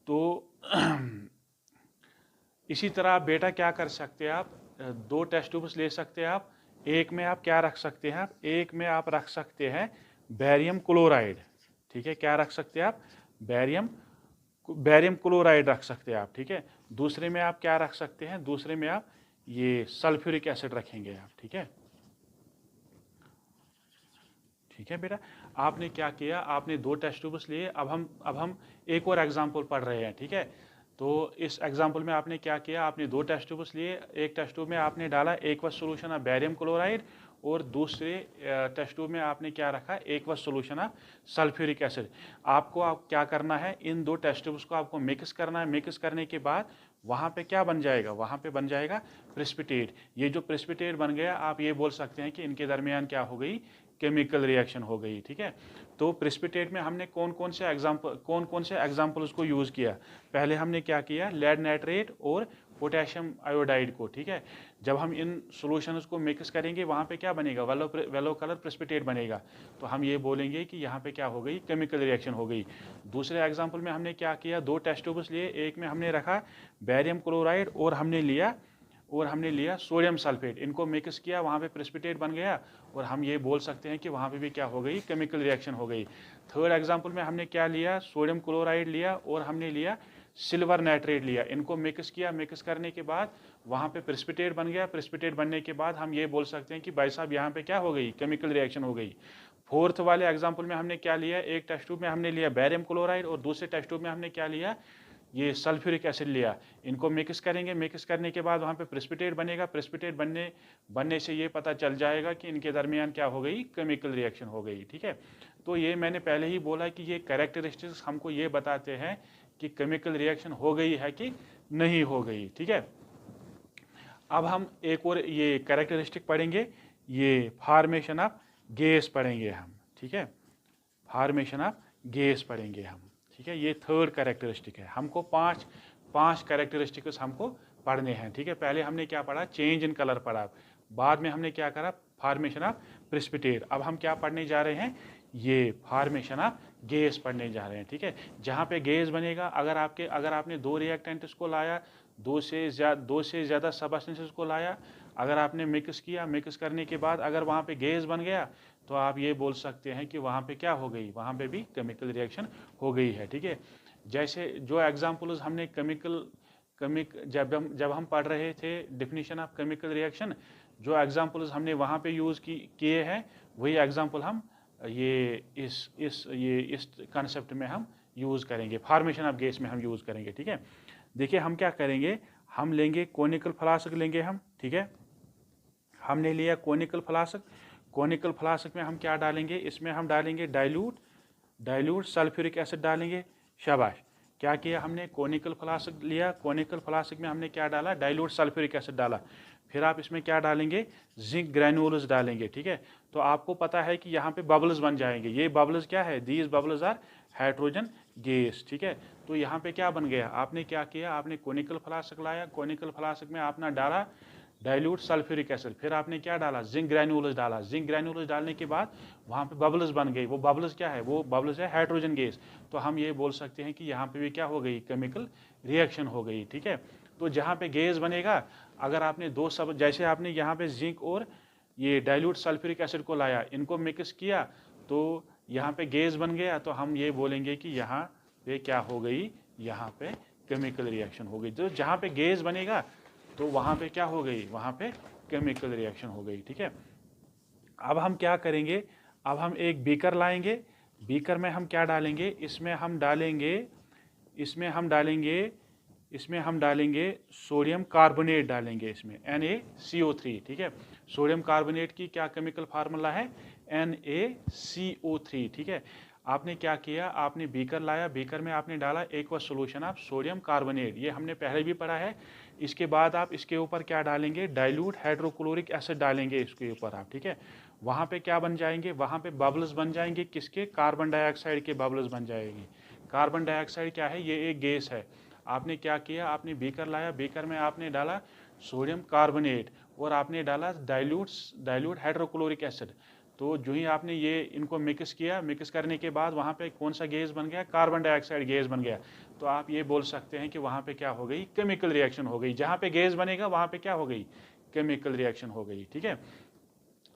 तो इसी तरह आप बेटा क्या कर सकते हैं, आप 2 टेस्ट ट्यूब्स ले सकते हैं आप। एक में आप क्या रख सकते हैं, आप एक में आप रख सकते हैं बेरियम क्लोराइड, ठीक है। क्या रख सकते हैं आप, बेरियम क्लोराइड रख सकते हैं आप, ठीक है। दूसरे में आप क्या रख सकते हैं, दूसरे में आप ये सल्फ्यूरिक एसिड रखेंगे आप, ठीक है। ठीक है बेटा, आपने क्या किया, आपने 2 टेस्ट ट्यूब्स लिए। अब हम एक और एग्जांपल पढ़ रहे हैं, ठीक है। तो इस एग्जांपल में आपने क्या किया, आपने 2 टेस्ट ट्यूब्स लिए। एक टेस्ट ट्यूब में आपने डाला aqueous solution of barium chloride और दूसरे टेस्ट ट्यूब में आपने क्या रखा, aqueous solution of sulphuric acid. आपको क्या करना है, इन 2 टेस्ट ट्यूब्स को आपको मिक्स करना है। मिक्स करने के बाद वहाँ पे क्या बन जाएगा, वहाँ पे बन जाएगा प्रेसिपिटेट। ये जो प्रेसिपिटेट बन गया, आप ये बोल सकते हैं कि इनके दरमियान क्या हो गई, केमिकल रिएक्शन हो गई, ठीक है। तो प्रेसिपिटेट में हमने कौन कौन से एग्जाम्पल्स को यूज़ किया। पहले हमने क्या किया, लेड नाइट्रेट और पोटेशियम आयोडाइड को, ठीक है। जब हम इन सॉल्यूशंस को मिक्स करेंगे वहाँ पे क्या बनेगा, येलो कलर प्रेसिपिटेट बनेगा। तो हम ये बोलेंगे कि यहाँ पे क्या हो गई, केमिकल रिएक्शन हो गई। दूसरे एग्जाम्पल में हमने क्या किया, 2 टेस्ट ट्यूब्स लिए। एक में हमने रखा बेरियम क्लोराइड और हमने लिया सोडियम सल्फेट। इनको मिक्स किया, वहाँ पे प्रेसिपिटेट बन गया और हम ये बोल सकते हैं कि वहाँ पे भी क्या हो गई, केमिकल रिएक्शन हो गई। थर्ड एग्जांपल में हमने क्या लिया, सोडियम क्लोराइड लिया और हमने लिया सिल्वर नाइट्रेट लिया। इनको मिक्स किया, मिक्स करने के बाद वहाँ पे प्रेसिपिटेट बन गया। प्रेसिपिटेट बनने के बाद हम ये बोल सकते हैं कि भाई साहब यहाँ पे क्या हो गई, केमिकल रिएक्शन हो गई। फोर्थ वाले एग्जाम्पल में हमने क्या लिया, एक टेस्ट ट्यूब में हमने लिया बेरियम क्लोराइड और दूसरे टेस्ट ट्यूब में हमने क्या लिया, ये सल्फ्यूरिक एसिड लिया। इनको मिक्स करेंगे, मिक्स करने के बाद वहाँ पे प्रेसिपिटेट बनेगा। प्रेसिपिटेट बनने से ये पता चल जाएगा कि इनके दरमियान क्या हो गई, केमिकल रिएक्शन हो गई, ठीक है। तो ये मैंने पहले ही बोला कि ये कैरेक्टरिस्टिक्स हमको ये बताते हैं कि केमिकल रिएक्शन हो गई है कि नहीं हो गई, ठीक है। अब हम एक और ये कैरेक्टरिस्टिक पढ़ेंगे, ये फॉर्मेशन ऑफ गैस पढ़ेंगे हम, ठीक है। फॉर्मेशन ऑफ गैस पढ़ेंगे हम, ठीक है। ये थर्ड कैरेक्टरिस्टिक है। हमको पांच कैरेक्टरिस्टिक्स हमको पढ़ने हैं, ठीक है। पहले हमने क्या पढ़ा, चेंज इन कलर पढ़ा। बाद में हमने क्या करा, फॉर्मेशन ऑफ प्रेसिपिटेट। अब हम क्या पढ़ने जा रहे हैं, ये फॉर्मेशन ऑफ गैस पढ़ने जा रहे हैं, ठीक है। जहाँ पे गैस बनेगा, अगर आपने 2 रिएक्टेंट्स को लाया, 2 से ज़्यादा सबस्टेंसेस को लाया, अगर आपने मिक्स किया, मिक्स करने के बाद अगर वहाँ पे गैस बन गया, तो आप ये बोल सकते हैं कि वहाँ पे क्या हो गई, वहाँ पे भी केमिकल रिएक्शन हो गई है, ठीक है। जैसे जो एग्जांपल्स हमने जब हम पढ़ रहे थे डेफिनेशन ऑफ केमिकल रिएक्शन, जो एग्जांपल्स हमने वहाँ पे यूज़ किए हैं, वही एग्जांपल हम इस कॉन्सेप्ट में हम यूज़ करेंगे, फॉर्मेशन ऑफ गैस में हम यूज़ करेंगे, ठीक है। देखिए हम क्या करेंगे, हम लेंगे कोनिकल फ्लास्क लेंगे हम, ठीक है। हमने लिया कोनिकल फ्लास्क। कोनिकल फ्लास्क में हम क्या डालेंगे, इसमें हम डालेंगे डाइल्यूट सल्फ्यूरिक एसिड डालेंगे। शाबाश, क्या किया हमने, कोनिकल फ्लास्क लिया, कोनिकल फ्लास्क में हमने क्या डाला, डाइल्यूट सल्फ्यूरिक एसिड डाला। फिर आप इसमें क्या डालेंगे, जिंक ग्रैन्यूल्स डालेंगे, ठीक है। तो आपको पता है कि यहाँ पे बबल्स बन जाएंगे। ये बबल्स क्या है, these bubbles are hydrogen gas, ठीक है। तो यहाँ पे क्या बन गया, आपने क्या किया, आपने कोनिकल फ्लास्क लाया, कोनिकल फ्लास्क में आपने डाला डाइल्यूट सल्फ्यूरिक एसिड, फिर आपने क्या डाला, जिंक ग्रैन्यूल्स डाला। जिंक ग्रैन्यूल्स डालने के बाद वहाँ पे बबल्स बन गई। वो बबल्स क्या है, वो बबल्स है हाइड्रोजन गैस। तो हम ये बोल सकते हैं कि यहाँ पे भी क्या हो गई, केमिकल रिएक्शन हो गई। ठीक है, तो जहाँ पे गैस बनेगा, अगर आपने दो सब, जैसे आपने यहाँ पे जिंक और ये डाइल्यूट सल्फ्यूरिक एसिड को लाया, इनको मिक्स किया तो यहाँ पे गैस बन गया, तो हम ये बोलेंगे कि यहाँ पे क्या हो गई, यहाँ पे केमिकल रिएक्शन हो गई। तो जहाँ पे गैस बनेगा तो वहाँ पे क्या हो गई, वहाँ पे केमिकल रिएक्शन हो गई। ठीक है, अब हम क्या करेंगे, अब हम एक बीकर लाएंगे। बीकर में हम क्या डालेंगे, इसमें हम डालेंगे, इसमें हम डालेंगे, इसमें हम डालेंगे सोडियम कार्बोनेट डालेंगे, इसमें NaCO3। ठीक है, सोडियम कार्बोनेट की क्या केमिकल फार्मूला है, NaCO3। ठीक है, आपने क्या किया, आपने बीकर लाया, बीकर में आपने डाला aqueous solution of sodium carbonate, ये हमने पहले भी पढ़ा है। इसके बाद आप इसके ऊपर क्या डालेंगे, डाइल्यूट हाइड्रोक्लोरिक एसिड डालेंगे इसके ऊपर आप। ठीक है, वहाँ पे क्या बन जाएंगे, वहाँ पे बबल्स बन जाएंगे, किसके, कार्बन डाइऑक्साइड के बबल्स बन जाएंगे। कार्बन डाइऑक्साइड क्या है, ये एक गैस है। आपने क्या किया, आपने बीकर लाया, बीकर में आपने डाला सोडियम कार्बोनेट और आपने डाला डाइल्यूट हाइड्रोक्लोरिक एसिड। तो जो ही आपने ये इनको मिक्स किया, मिक्स करने के बाद वहाँ पे कौन सा गैस बन गया, कार्बन डाइऑक्साइड गैस बन गया। तो आप ये बोल सकते हैं कि वहाँ पे क्या हो गई, केमिकल रिएक्शन हो गई। जहाँ पे गैस बनेगा वहाँ पे क्या हो गई, केमिकल रिएक्शन हो गई। ठीक है,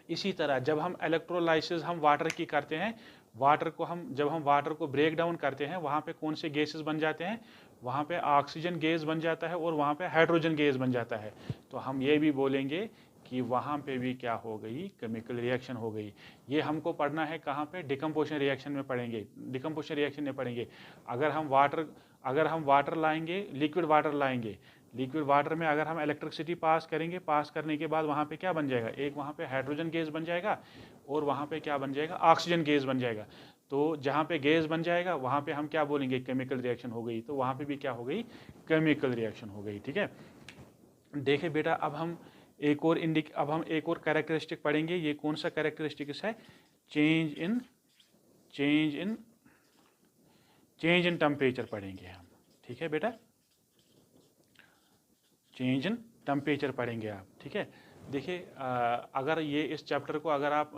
इसी तरह जब हम इलेक्ट्रोलाइसिस हम वाटर की करते हैं, वाटर को हम जब हम वाटर को ब्रेक डाउन करते हैं, वहाँ पे कौन से गैसेस बन जाते हैं, वहाँ पे ऑक्सीजन गैस बन जाता है और वहाँ पे हाइड्रोजन गैस बन जाता है। तो हम ये भी बोलेंगे कि वहाँ पे भी क्या हो गई, केमिकल रिएक्शन हो गई। ये हमको पढ़ना है कहाँ पे, डिकम्पोजिशन रिएक्शन में पढ़ेंगे, डिकम्पोजिशन रिएक्शन में पढ़ेंगे। अगर हम वाटर लाएंगे, लिक्विड वाटर लाएंगे, लिक्विड वाटर में अगर हम इलेक्ट्रिसिटी पास करेंगे, पास करने के बाद वहाँ पे क्या बन जाएगा, एक वहाँ पे हाइड्रोजन गैस बन जाएगा और वहाँ पे क्या बन जाएगा, ऑक्सीजन गैस बन जाएगा। तो जहाँ पे गैस बन जाएगा वहाँ पे हम क्या बोलेंगे, केमिकल रिएक्शन हो गई। तो वहाँ पे भी क्या हो गई, केमिकल रिएक्शन हो गई। ठीक है, देखिए बेटा, अब हम एक और कैरेक्टरिस्टिक पढ़ेंगे। ये कौन सा कैरेक्टरिस्टिक्स है, चेंज इन टेम्परेचर पढ़ेंगे हम। ठीक है बेटा, चेंज इन टेम्परेचर पढ़ेंगे आप। ठीक है, देखिए अगर ये इस चैप्टर को अगर आप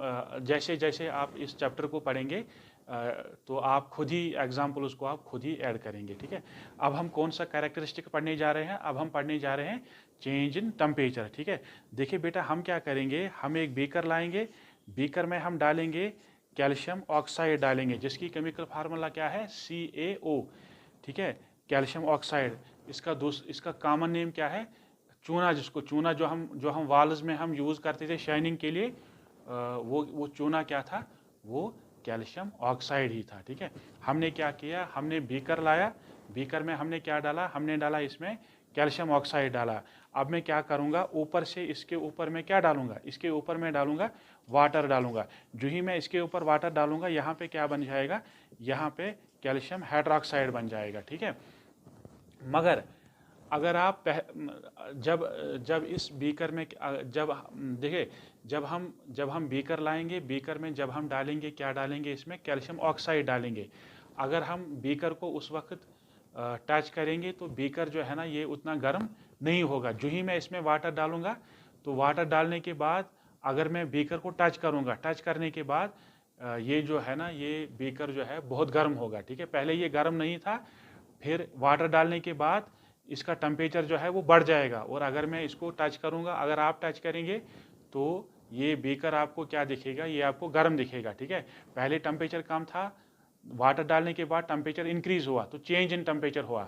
जैसे जैसे आप इस चैप्टर को पढ़ेंगे तो आप खुद ही एग्जाम्पल उसको आप खुद ही ऐड करेंगे। ठीक है, अब हम कौन सा कैरेक्टरिस्टिक पढ़ने जा रहे हैं, अब हम पढ़ने जा रहे हैं चेंज इन टेम्परेचर। ठीक है, देखिए बेटा, हम क्या करेंगे, हम एक बीकर लाएंगे, बीकर में हम डालेंगे कैल्शियम ऑक्साइड डालेंगे, जिसकी केमिकल फार्मूला क्या है, CaO। ठीक है, कैल्शियम ऑक्साइड, इसका कॉमन नेम क्या है, चूना। जिसको चूना जो हम वाल्स में हम यूज़ करते थे शाइनिंग के लिए, वो चूना क्या था, वो कैल्शियम ऑक्साइड ही था। ठीक है, हमने क्या किया, हमने बीकर लाया, बीकर में हमने क्या डाला, हमने डाला इसमें कैल्शियम ऑक्साइड डाला। अब मैं क्या करूँगा, ऊपर से इसके ऊपर मैं क्या डालूंगा, इसके ऊपर मैं डालूंगा वाटर डालूंगा। जो ही मैं इसके ऊपर वाटर डालूंगा, यहाँ पे क्या बन जाएगा, यहाँ पे कैल्शियम हाइड्रोक्साइड बन जाएगा। ठीक है, मगर अगर आप जब इस बीकर में देखिए, जब हम बीकर लाएंगे, बीकर में जब हम डालेंगे, क्या डालेंगे, इसमें कैल्शियम ऑक्साइड डालेंगे। अगर हम बीकर को उस वक्त टच करेंगे तो बीकर जो है ना, ये उतना गर्म नहीं होगा। जो ही मैं इसमें वाटर डालूंगा, तो वाटर डालने के बाद अगर मैं बीकर को टच करूंगा, टच करने के बाद ये जो है ना, ये बीकर जो है बहुत गर्म होगा। ठीक है, पहले ये गर्म नहीं था, फिर वाटर डालने के बाद इसका टेम्परेचर जो है वो बढ़ जाएगा। और अगर मैं इसको टच करूंगा, अगर आप टच करेंगे, तो ये बीकर आपको क्या दिखेगा, ये आपको गर्म दिखेगा। ठीक है, पहले टेम्परेचर कम था, वाटर डालने के बाद टेम्परेचर इंक्रीज हुआ, तो चेंज इन टेम्परेचर हुआ।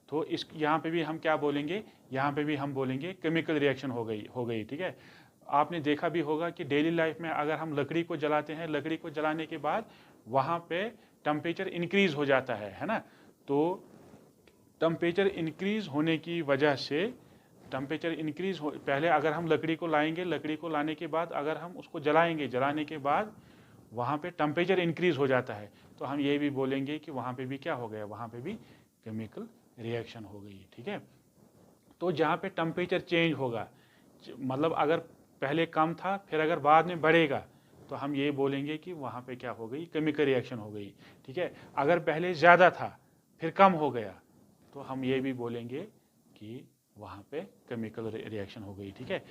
तो इस यहाँ पे भी हम क्या बोलेंगे, यहाँ पे भी हम बोलेंगे केमिकल रिएक्शन हो गई। ठीक है, आपने देखा भी होगा कि डेली लाइफ में अगर हम लकड़ी को जलाते हैं, लकड़ी को जलाने के बाद वहाँ पे टेम्परेचर इंक्रीज हो जाता है ना। तो टेम्परेचर इंक्रीज होने की वजह से पहले अगर हम लकड़ी को लाएंगे, लकड़ी को लाने के बाद अगर हम उसको जलाएंगे, जलाने के बाद वहाँ पे टेम्परेचर इंक्रीज हो जाता है। तो हम ये भी बोलेंगे कि वहाँ पे भी क्या हो गया, वहाँ पे भी केमिकल रिएक्शन हो गई। ठीक है, तो जहाँ पे टेम्परेचर चेंज होगा, मतलब अगर पहले कम था फिर अगर बाद में बढ़ेगा, तो हम ये बोलेंगे कि वहाँ पे क्या हो गई, केमिकल रिएक्शन हो गई। ठीक है, अगर पहले ज़्यादा था फिर कम हो गया, तो हम ये भी बोलेंगे कि वहाँ पे केमिकल रिएक्शन हो गई। ठीक है,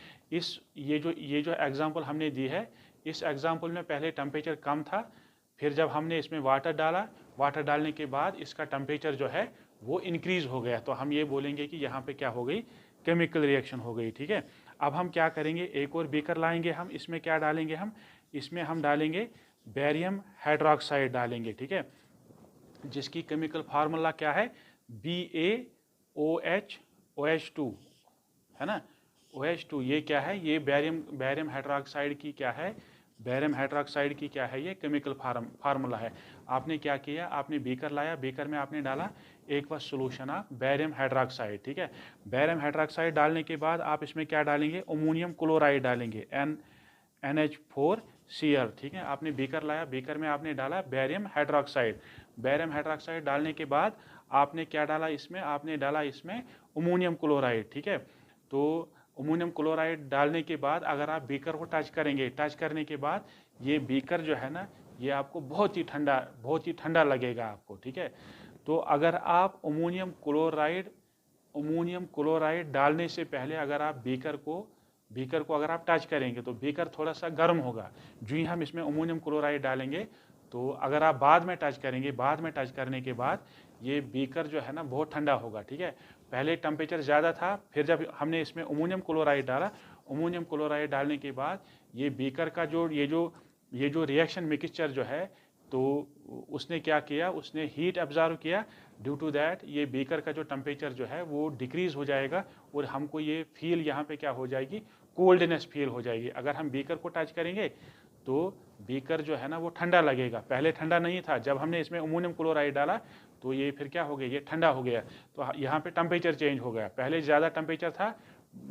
ये जो एग्जांपल हमने दी है, इस एग्जांपल में पहले टेम्परेचर कम था, फिर जब हमने इसमें वाटर डाला, वाटर डालने के बाद इसका टेम्परेचर जो है वो इंक्रीज हो गया, तो हम ये बोलेंगे कि यहाँ पे क्या हो गई, केमिकल रिएक्शन हो गई। ठीक है, अब हम क्या करेंगे, एक और बीकर लाएंगे हम, इसमें क्या डालेंगे हम, इसमें हम डालेंगे बेरियम हाइड्रोक्साइड डालेंगे। ठीक है, जिसकी केमिकल फार्मूला क्या है, BaOH2 है ना, OH2। ये क्या है, ये बैरियम हाइड्रोक्साइड की क्या है, बैरियम हाइड्रोक्साइड की क्या है, ये केमिकल फार्मूला है। आपने क्या किया, आपने बीकर लाया, बीकर में आपने डाला aqueous solution of barium hydroxide. ठीक है, बैरियम हाइड्रोक्साइड डालने के बाद आप इसमें क्या डालेंगे, अमोनियम क्लोराइड डालेंगे, NH4Cl। ठीक है, आपने बीकर लाया, बीकर में आपने डाला बैरियम हाइड्रोक्साइड, बैरियम हाइड्रोक्साइड डालने के बाद आपने क्या डाला इसमें, आपने डाला इसमें अमोनियम क्लोराइड। ठीक है, तो अमोनियम क्लोराइड डालने के बाद अगर आप बीकर को टच करेंगे, टच करने के बाद ये बीकर जो है ना, ये आपको बहुत ही ठंडा लगेगा आपको। ठीक है, तो अगर आप अमोनियम क्लोराइड डालने से पहले अगर आप बीकर को अगर आप टच करेंगे तो बीकर थोड़ा सा गर्म होगा। जो ही हम इसमें अमोनियम क्लोराइड डालेंगे, तो अगर आप बाद में टच करेंगे, बाद में टच करने के बाद ये बीकर जो है ना बहुत ठंडा होगा। ठीक है, पहले टेम्परेचर ज़्यादा था, फिर जब हमने इसमें अमोनियम क्लोराइड डाला, अमोनियम क्लोराइड डालने के बाद ये बीकर का ये जो रिएक्शन मिक्सचर जो है, तो उसने क्या किया, उसने हीट एब्जॉर्व किया। ड्यू टू दैट ये बीकर का जो टेम्परेचर जो है वो डिक्रीज हो जाएगा और हमको ये फील यहाँ पे क्या हो जाएगी, कोल्डनेस फील हो जाएगी। अगर हम बीकर को टच करेंगे तो बीकर जो है ना वो ठंडा लगेगा, पहले ठंडा नहीं था, जब हमने इसमें अमोनियम क्लोराइड डाला तो ये फिर क्या हो गया, ये ठंडा हो गया। तो यहाँ पे टेम्परेचर चेंज हो गया, पहले ज़्यादा टेम्परेचर था,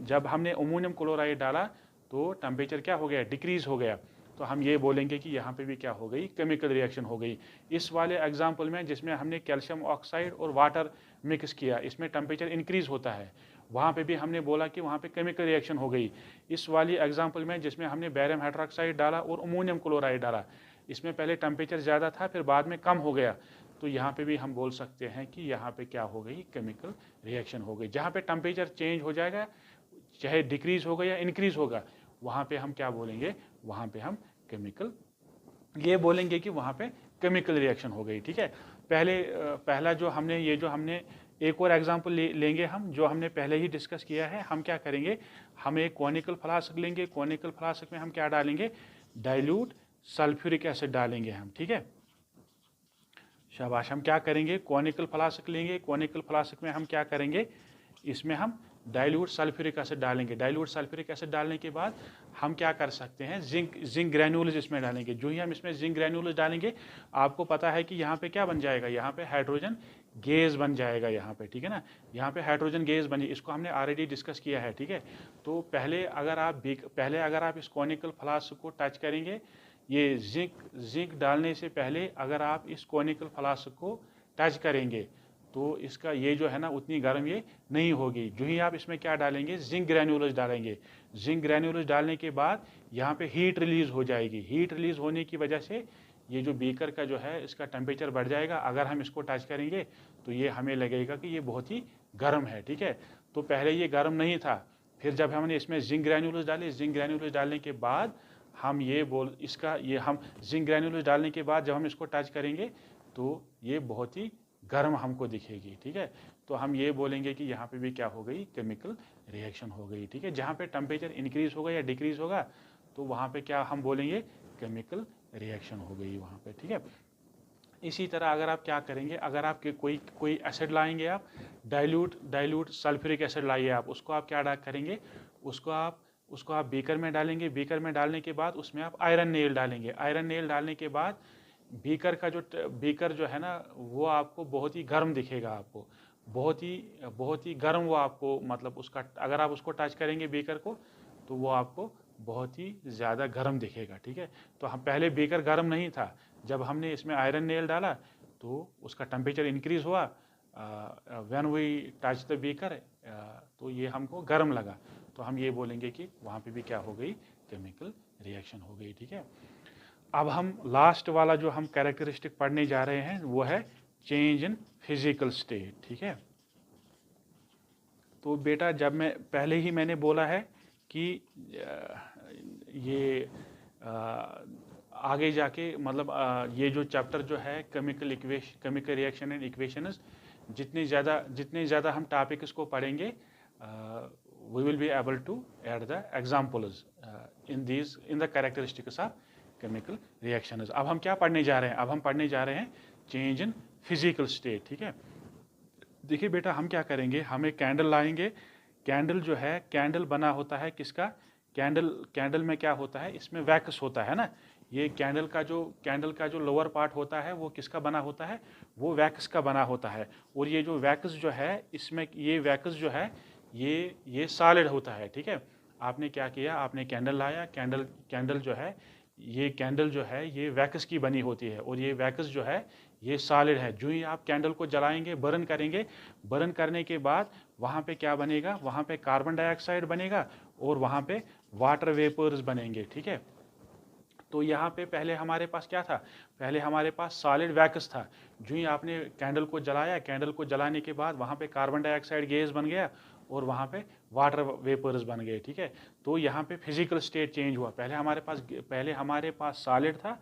जब हमने अमोनियम क्लोराइड डाला तो टेम्परेचर क्या हो गया, डिक्रीज हो गया। तो हम ये बोलेंगे कि यहाँ पे भी क्या हो गई, केमिकल रिएक्शन हो गई। इस वाले एग्जाम्पल में जिसमें हमने कैल्शियम ऑक्साइड और वाटर मिक्स किया, इसमें टेम्परेचर इंक्रीज होता है, वहाँ पे भी हमने बोला कि वहाँ पे केमिकल रिएक्शन हो गई। इस वाली एग्जाम्पल में जिसमें हमने बैरियम हाइड्रोक्साइड डाला और अमोनियम क्लोराइड डाला, इसमें पहले टेम्परेचर ज़्यादा था, फिर बाद में कम हो गया, तो यहाँ पे भी हम बोल सकते हैं कि यहाँ पे क्या हो गई, केमिकल रिएक्शन हो गई। जहाँ पे टेम्परेचर चेंज हो जाएगा, चाहे डिक्रीज होगा या इंक्रीज होगा, वहाँ पे हम क्या बोलेंगे, वहाँ पे हम केमिकल ये बोलेंगे कि वहाँ पे केमिकल रिएक्शन हो गई। ठीक है, पहला जो हमने एक और एग्जांपल लेंगे हम, जो हमने पहले ही डिस्कस किया है। हम क्या करेंगे, हम एक कॉनिकल फ्लास्क लेंगे, कॉनिकल फ्लास्क में हम क्या डालेंगे, डाइल्यूट सल्फ्यूरिक एसिड डालेंगे हम। ठीक है, शाबाश। हम क्या करेंगे, कॉनिकल फ्लास्क लेंगे, कॉनिकल फ्लास्क में हम क्या करेंगे, इसमें हम डाइल्यूट सल्फ्यूरिक एसिड डालेंगे। डाइल्यूट सल्फ्यूरिक एसिड डालने के बाद हम क्या कर सकते हैं, जिंक ग्रैन्यूल्स इसमें डालेंगे। जो ही हम इसमें जिंक ग्रैन्यूल्स डालेंगे, आपको पता है कि यहाँ पे क्या बन जाएगा, यहाँ पे हाइड्रोजन गैस बन जाएगा यहाँ पे। ठीक है ना, यहाँ पे हाइड्रोजन गैस बन, इसको हमने ऑलरेडी डिस्कस किया है। ठीक है, तो पहले अगर आप इस कॉनिकल फ्लास्क को टच करेंगे, ये जिंक डालने से पहले अगर आप इस कॉनिकल फ्लास्क को टच करेंगे तो इसका ये जो है ना उतनी गर्म ये नहीं होगी। जो ही आप इसमें क्या डालेंगे, जिंक ग्रैन्यूल्स डालेंगे। जिंक ग्रैन्यूल्स डालने के बाद यहाँ पे हीट रिलीज हो जाएगी। हीट रिलीज होने की वजह से ये जो बीकर का जो है इसका टेम्परेचर बढ़ जाएगा। अगर हम इसको टच करेंगे तो ये हमें लगेगा कि ये बहुत ही गर्म है। ठीक है, तो पहले ये गर्म नहीं था, फिर जब हमने इसमें जिंक ग्रैन्यूल्स डाले, जिंक ग्रैन्यूल्स डालने के बाद हम हम जिंक ग्रैन्यूल्स डालने के बाद जब हम इसको टच करेंगे तो ये बहुत ही गर्म हमको दिखेगी। ठीक है, तो हम ये बोलेंगे कि यहाँ पे भी क्या हो गई, केमिकल रिएक्शन हो गई। ठीक है, जहाँ पे टेम्परेचर इंक्रीज होगा या डिक्रीज होगा तो वहाँ पे क्या हम बोलेंगे, केमिकल रिएक्शन हो गई वहाँ पे। ठीक है, इसी तरह अगर आप क्या करेंगे, अगर आप कोई एसिड लाएंगे, आप डाइल्यूट सल्फ्यूरिक एसिड लाइए, आप उसको आप क्या करेंगे, उसको आप बीकर में डालेंगे। बीकर में डालने के बाद उसमें आप आयरन नेल डालेंगे। आयरन नेल डालने के बाद बीकर जो है ना वो आपको बहुत ही गर्म दिखेगा, आपको बहुत ही गर्म वो आपको, मतलब उसका अगर आप उसको टच करेंगे बीकर को तो वो आपको बहुत ही ज़्यादा गर्म दिखेगा। ठीक है, तो हम पहले बीकर गर्म नहीं था, जब हमने इसमें आयरन नेल डाला तो उसका टेम्परेचर इंक्रीज हुआ, when we touch the beaker तो ये हमको गर्म लगा, तो हम ये बोलेंगे कि वहाँ पे भी क्या हो गई, केमिकल रिएक्शन हो गई। ठीक है, अब हम लास्ट वाला जो हम कैरेक्टरिस्टिक पढ़ने जा रहे हैं वो है चेंज इन फिजिकल स्टेट। ठीक है, तो बेटा जब मैं पहले ही मैंने बोला है कि ये आगे जाके मतलब ये जो चैप्टर जो है केमिकल रिएक्शन एंड इक्वेशंस, जितने ज़्यादा हम टॉपिक इसको पढ़ेंगे, we will be able to add the examples in the characteristics of chemical reactions. अब हम क्या पढ़ने जा रहे हैं? अब हम पढ़ने जा रहे हैं चेंज इन फिजिकल स्टेट। ठीक है, देखिए बेटा हम क्या करेंगे, हम एक कैंडल लाएंगे। कैंडल जो है, कैंडल बना होता है किसका? कैंडल में क्या होता है, इसमें वैक्स होता है ना। ये कैंडल का जो लोअर पार्ट होता है वो किसका बना होता है? वो वैक्स का बना होता है। और ये जो वैक्स जो है, इसमें ये वैक्स जो है ये सॉलिड होता है। ठीक है, आपने क्या किया, आपने कैंडल लाया। कैंडल जो है ये वैक्स की बनी होती है, और ये वैक्स जो है ये सॉलिड है। जो ही आप कैंडल को जलाएंगे, बर्न करेंगे, बर्न करने के बाद वहाँ पे क्या बनेगा? वहाँ पे कार्बन डाइऑक्साइड बनेगा और वहाँ पे वाटर वेपर्स बनेंगे। ठीक है, तो यहाँ पे पहले हमारे पास क्या था? पहले हमारे पास सॉलिड वैक्स था। जो ही आपने कैंडल को जलाया, कैंडल को जलाने के बाद वहाँ पे कार्बन डाइऑक्साइड गैस बन गया और वहाँ पे वाटर वेपर्स बन गए। ठीक है, तो यहाँ पे फिजिकल स्टेट चेंज हुआ। पहले हमारे पास सॉलिड था,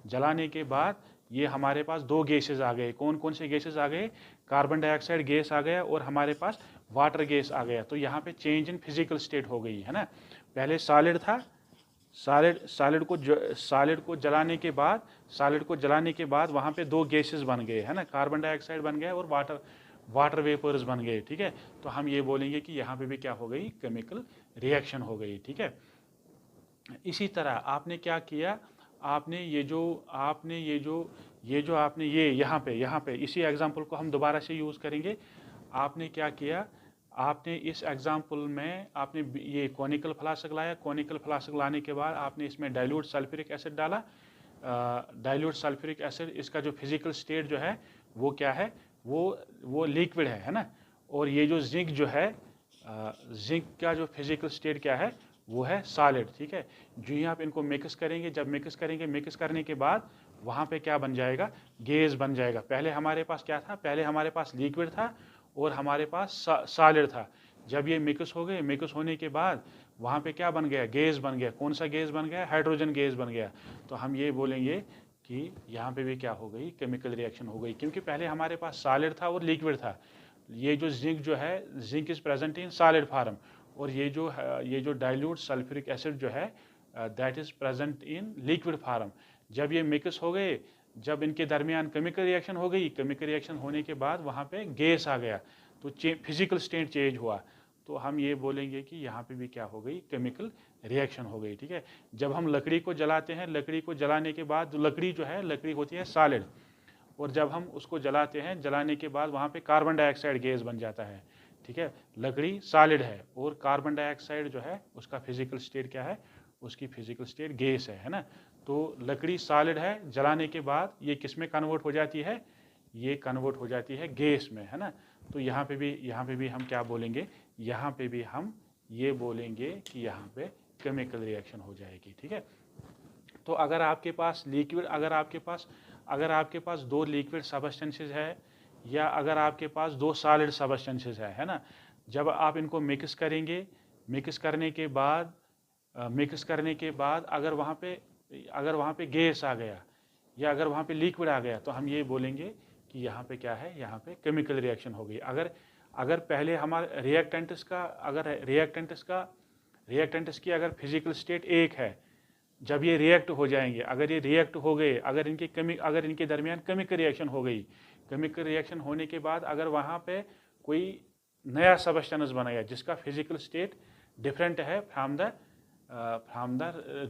जलाने के बाद ये हमारे पास दो गैसेज आ गए। कौन कौन से गैसेज आ गए? कार्बन डाइऑक्साइड गैस आ गया और हमारे पास वाटर गैस आ गया। तो यहाँ पे चेंज इन फिजिकल स्टेट हो गई है ना। पहले सॉलिड था, सॉलिड को जलाने के बाद वहाँ पे दो गैसेस बन गए है ना, कार्बन डाइऑक्साइड बन गया और वाटर वेपर्स बन गए। ठीक है, तो हम ये बोलेंगे कि यहाँ पे भी क्या हो गई? केमिकल रिएक्शन हो गई। ठीक है, इसी तरह आपने क्या किया, आपने यहाँ पे इसी एग्जाम्पल को हम दोबारा से यूज़ करेंगे। आपने क्या किया, आपने इस एग्जाम्पल में आपने ये कॉनिकल फ्लास्क लाया। कॉनिकल फ्लास्क लाने के बाद आपने इसमें डाइल्यूट सल्फ्यूरिक एसिड डाला। डाइल्यूट सल्फ्यूरिक एसिड, इसका जो फिजिकल स्टेट जो है वो क्या है? वो लिक्विड है ना। और ये जो जिंक जो है, जिंक का जो फिजिकल स्टेट क्या है? वो है सॉलिड। ठीक है, जो ही आप इनको मिक्स करेंगे, जब मिक्स करने के बाद वहाँ पे क्या बन जाएगा? गैस बन जाएगा। पहले हमारे पास क्या था? पहले हमारे पास लिक्विड था और हमारे पास सॉलिड था। जब ये मिक्स हो गए, मिक्स होने के बाद वहाँ पे क्या बन गया? गैस बन गया। कौन सा गैस बन गया? हाइड्रोजन गैस बन गया। तो हम ये बोलेंगे कि यहाँ पे भी क्या हो गई? केमिकल रिएक्शन हो गई, क्योंकि पहले हमारे पास सॉलिड था और लिक्विड था। ये जो जिंक जो है, zinc is present in solid form, और ये जो डाइल्यूट सल्फ्यूरिक एसिड जो है that is present in liquid form. जब ये मिक्स हो गए, जब इनके दरमियान केमिकल रिएक्शन हो गई, केमिकल रिएक्शन होने के बाद वहाँ पे गैस आ गया, तो फिजिकल स्टेट चेंज हुआ। तो हम ये बोलेंगे कि यहाँ पे भी क्या हो गई? केमिकल रिएक्शन हो गई। ठीक है, जब हम लकड़ी को जलाते हैं, लकड़ी को जलाने के बाद लकड़ी जो है, लकड़ी होती है सॉलिड, और जब हम उसको जलाते हैं, जलाने के बाद वहाँ पे कार्बन डाइऑक्साइड गैस बन जाता है। ठीक है, लकड़ी सॉलिड है और कार्बन डाइऑक्साइड जो है उसका फिजिकल स्टेट क्या है? उसकी फिजिकल स्टेट गैस है ना। तो लकड़ी सॉलिड है, जलाने के बाद ये किस में कन्वर्ट हो जाती है? ये कन्वर्ट हो जाती है गैस में, है ना। तो यहाँ पे भी हम क्या बोलेंगे? यहाँ पे भी हम ये बोलेंगे कि यहाँ पे केमिकल रिएक्शन हो जाएगी। ठीक है, तो अगर आपके पास लिक्विड, अगर आपके पास दो लिक्विड सब्सटेंसेस है, या अगर आपके पास दो सॉलिड सब्सटेंसेस है ना, जब आप इनको मिक्स करेंगे, मिक्स करने के बाद अगर वहाँ पे गैस आ गया या अगर वहाँ पे लिक्विड आ गया, तो हम ये बोलेंगे कि यहाँ पे क्या है? यहाँ पे केमिकल रिएक्शन हो गई। अगर पहले हमारे रिएक्टेंट्स की अगर फिजिकल स्टेट एक है, जब ये रिएक्ट हो जाएंगे, अगर ये रिएक्ट हो गए, अगर इनके दरमियान केमिकल रिएक्शन हो गई, केमिकल रिएक्शन होने के बाद अगर वहाँ पे कोई नया सब्सटेंस बना गया जिसका फिजिकल स्टेट डिफरेंट है फ्रॉम द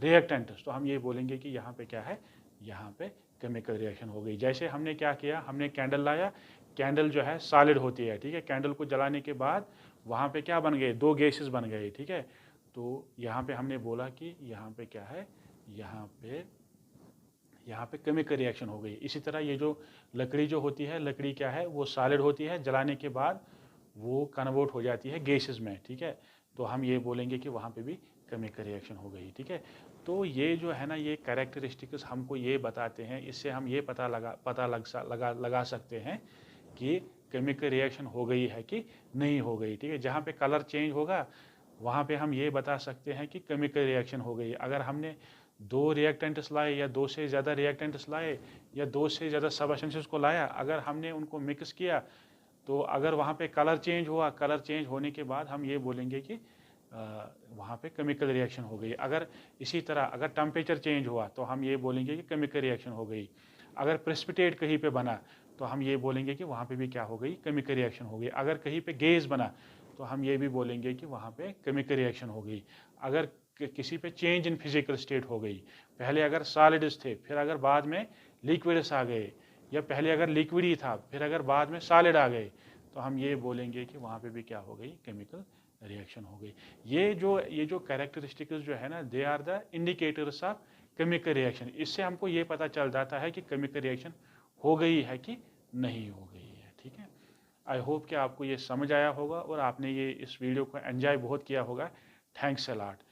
रिएक्टेंट्स, तो हम ये बोलेंगे कि यहाँ पे क्या है? यहाँ पे केमिकल रिएक्शन हो गई। जैसे हमने क्या किया, हमने कैंडल लाया। कैंडल जो है सॉलिड होती है। ठीक है, कैंडल को जलाने के बाद वहाँ पे क्या बन गए? दो गैसेस बन गए। ठीक है, तो यहाँ पे हमने बोला कि यहाँ पे क्या है? यहाँ पे केमिकल रिएक्शन हो गई। इसी तरह ये जो लकड़ी जो होती है, लकड़ी क्या है? वो सॉलिड होती है, जलाने के बाद वो कन्वर्ट हो जाती है गैसेस में। ठीक है, तो हम ये बोलेंगे कि वहाँ पे भी केमिकल रिएक्शन हो गई। ठीक है, तो ये जो है ना, ये कैरेक्टरिस्टिक्स हमको ये बताते हैं, इससे हम ये पता लगा सकते हैं कि केमिकल रिएक्शन हो गई है कि नहीं हो गई, ठीक है। जहाँ पे कलर चेंज होगा वहाँ पे हम ये बता सकते हैं कि केमिकल रिएक्शन हो गई। अगर हमने 2 रिएक्टेंट्स लाए या 2 से ज़्यादा रिएक्टेंट्स लाए या 2 से ज़्यादा सब्सटेंसेस को लाया, अगर हमने उनको मिक्स किया तो अगर वहाँ पे कलर चेंज हुआ, कलर चेंज होने के बाद हम ये बोलेंगे कि वहाँ पे केमिकल रिएक्शन हो गई। अगर इसी तरह अगर टेम्परेचर चेंज हुआ तो हम ये बोलेंगे कि केमिकल रिएक्शन हो गई। अगर प्रेसिपिटेट कहीं पे बना तो हम ये बोलेंगे कि वहाँ पे भी क्या हो गई, केमिकल रिएक्शन हो गई। अगर कहीं पे गैस बना तो हम ये भी बोलेंगे कि वहाँ पे केमिकल रिएक्शन हो गई। अगर किसी पे चेंज इन फिजिकल स्टेट हो गई, पहले अगर सॉलिड्स थे फिर अगर बाद में लिक्विड्स आ गए, या पहले अगर लिक्विड ही था फिर अगर बाद में सॉलिड आ गए, तो हम ये बोलेंगे कि वहाँ पे भी क्या हो गई, केमिकल रिएक्शन हो गई। ये जो कैरेक्टरिस्टिक्स जो है ना, they are the indicators of chemical reaction. इससे हमको ये पता चल जाता है कि केमिकल रिएक्शन हो गई है कि नहीं हो गई है, ठीक है। आई होप कि आपको ये समझ आया होगा और आपने ये इस वीडियो को एंजॉय बहुत किया होगा। Thanks a lot.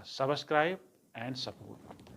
Subscribe and support.